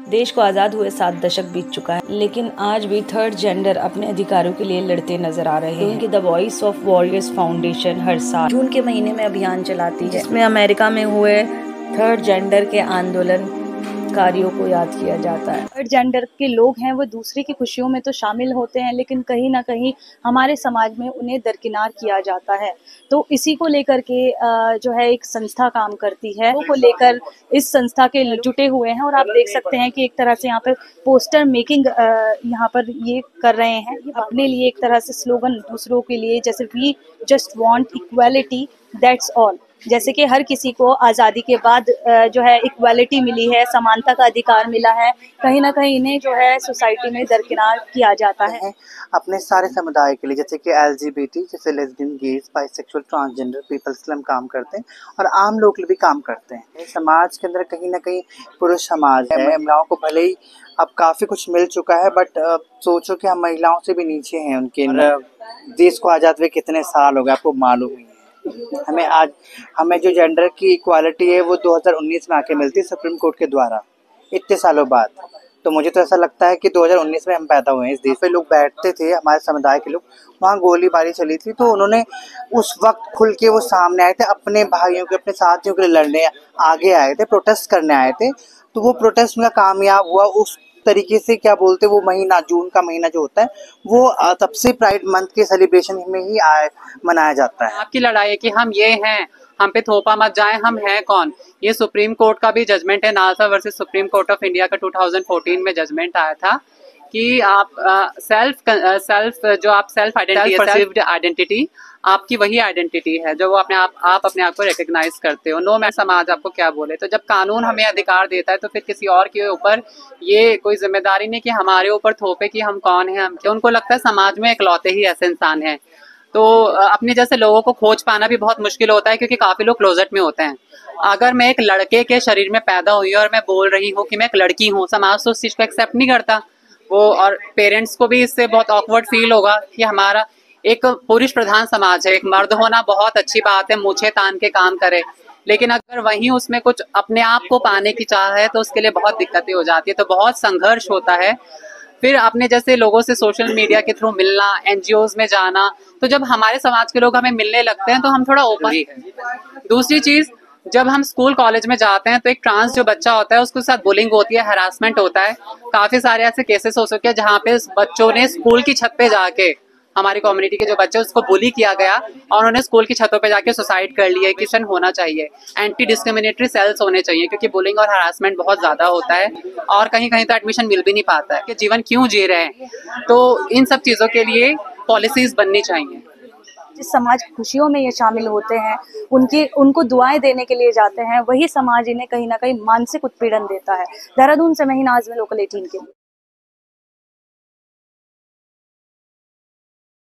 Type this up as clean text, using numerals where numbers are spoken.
देश को आज़ाद हुए 7 दशक बीत चुका है, लेकिन आज भी थर्ड जेंडर अपने अधिकारों के लिए लड़ते नजर आ रहे हैं। उनकी the voice of warriors foundation हर साल जून के महीने में अभियान चलाती है, जिसमें अमेरिका में हुए थर्ड जेंडर के आंदोलनकारियों को याद किया जाता है। थर्ड जेंडर के लोग हैं वो दूसरे की खुशियों में तो शामिल होते हैं, लेकिन कहीं ना कहीं हमारे समाज में उन्हें दरकिनार किया जाता है। तो इसी को लेकर के जो है एक संस्था काम करती है, वो को लेकर इस संस्था के जुटे हुए हैं। और आप देख सकते हैं कि एक तरह से यहाँ पर पोस्टर मेकिंग यहाँ पर ये कर रहे हैं अपने लिए, एक तरह से स्लोगन दूसरों के लिए, जैसे we just want equality that's all. जैसे कि हर किसी को आज़ादी के बाद जो है इक्वालिटी मिली है, समानता का अधिकार मिला है, कहीं ना कहीं इन्हें जो है सोसाइटी में दरकिनार किया जाता है। अपने सारे समुदाय के लिए, जैसे कि LGBT, जैसे lesbian, gays, bisexual, transgender peoples के लिए हम काम करते हैं और आम लोग के लिए भी काम करते हैं। समाज के अंदर कहीं ना कहीं पुरुष समाज है, महिलाओं को भले ही अब काफ़ी कुछ मिल चुका है, बट सोचो कि हम महिलाओं से भी नीचे हैं उनके। देश को आज़ाद हुए कितने साल हो गए आपको मालूम ही है। हमें जो जेंडर की इक्वालिटी है वो 2019 में आके मिलती है सुप्रीम कोर्ट के द्वारा, इतने सालों बाद। तो मुझे तो ऐसा लगता है कि 2019 में हम पैदा हुए हैं इस देश पे। लोग बैठते थे, हमारे समुदाय के लोग, वहाँ गोलीबारी चली थी, तो उन्होंने उस वक्त खुल के वो सामने आए थे, अपने भाइयों के, अपने साथियों के लिए लड़ने आगे आए थे, प्रोटेस्ट करने आए थे। तो वो प्रोटेस्ट उनका कामयाब हुआ। उस तरीके से क्या बोलते, वो महीना, जून का महीना जो होता है वो तब से प्राइड मंथ के सेलिब्रेशन में ही मनाया जाता है। आपकी लड़ाई है कि हम ये हैं, हम पे थोपा मत जाए, हम हैं कौन। ये सुप्रीम कोर्ट का भी जजमेंट है, NALSA versus supreme court of India का 2014 में जजमेंट आया था कि आप सेल्फ आइडेंटिटी आपकी वही आइडेंटिटी है जो वो आप अपने आप को रिकग्नाइज करते हो। नो मैं समाज आपको क्या बोले। तो जब कानून हमें अधिकार देता है तो फिर किसी और के ऊपर ये कोई जिम्मेदारी नहीं कि हमारे ऊपर थोपे कि हम कौन हैं। हम उनको लगता है समाज में इकलौते ही ऐसे इंसान हैं। तो अपने जैसे लोगों को खोज पाना भी बहुत मुश्किल होता है, क्योंकि काफी लोग क्लोजेट में होते हैं। अगर मैं एक लड़के के शरीर में पैदा हुई और मैं बोल रही हूँ कि मैं एक लड़की हूँ, समाज तो उस चीज को एक्सेप्ट नहीं करता वो, और पेरेंट्स को भी इससे बहुत ऑकवर्ड फील होगा कि हमारा एक पुरुष प्रधान समाज है, एक मर्द होना बहुत अच्छी बात है, मूछें तान के काम करे, लेकिन अगर वहीं उसमें कुछ अपने आप को पाने की चाह है तो उसके लिए बहुत दिक्कतें हो जाती है। तो बहुत संघर्ष होता है। फिर अपने जैसे लोगों से सोशल मीडिया के थ्रू मिलना, एनजीओज में जाना, तो जब हमारे समाज के लोग हमें मिलने लगते हैं तो हम थोड़ा ओपन है। दूसरी चीज, जब हम स्कूल कॉलेज में जाते हैं तो एक ट्रांस जो बच्चा होता है उसके साथ बुलिंग होती है, हरासमेंट होता है। काफी सारे ऐसे केसेस हो सके जहाँ पे बच्चों ने स्कूल की छत पे जाके, हमारी कम्युनिटी के जो बच्चे, उसको बुली किया गया और उन्होंने स्कूल की छतों पे जाके सुसाइड कर लिया। किशन होना चाहिए, एंटी डिस्क्रिमिनेटरी सेल्स होने चाहिए, क्योंकि बुलिंग और हरासमेंट बहुत ज्यादा होता है और कहीं कहीं तो एडमिशन मिल भी नहीं पाता है कि जीवन क्यों जी रहे हैं। तो इन सब चीजों के लिए पॉलिसीज बननी चाहिए। जिस समाज खुशियों में ये शामिल होते हैं, उनको दुआएं देने के लिए जाते हैं, वही समाज इन्हें कहीं ना कहीं मानसिक उत्पीड़न देता है। देहरादून से मैं ही नाज़ में लोकल 18 के लिए।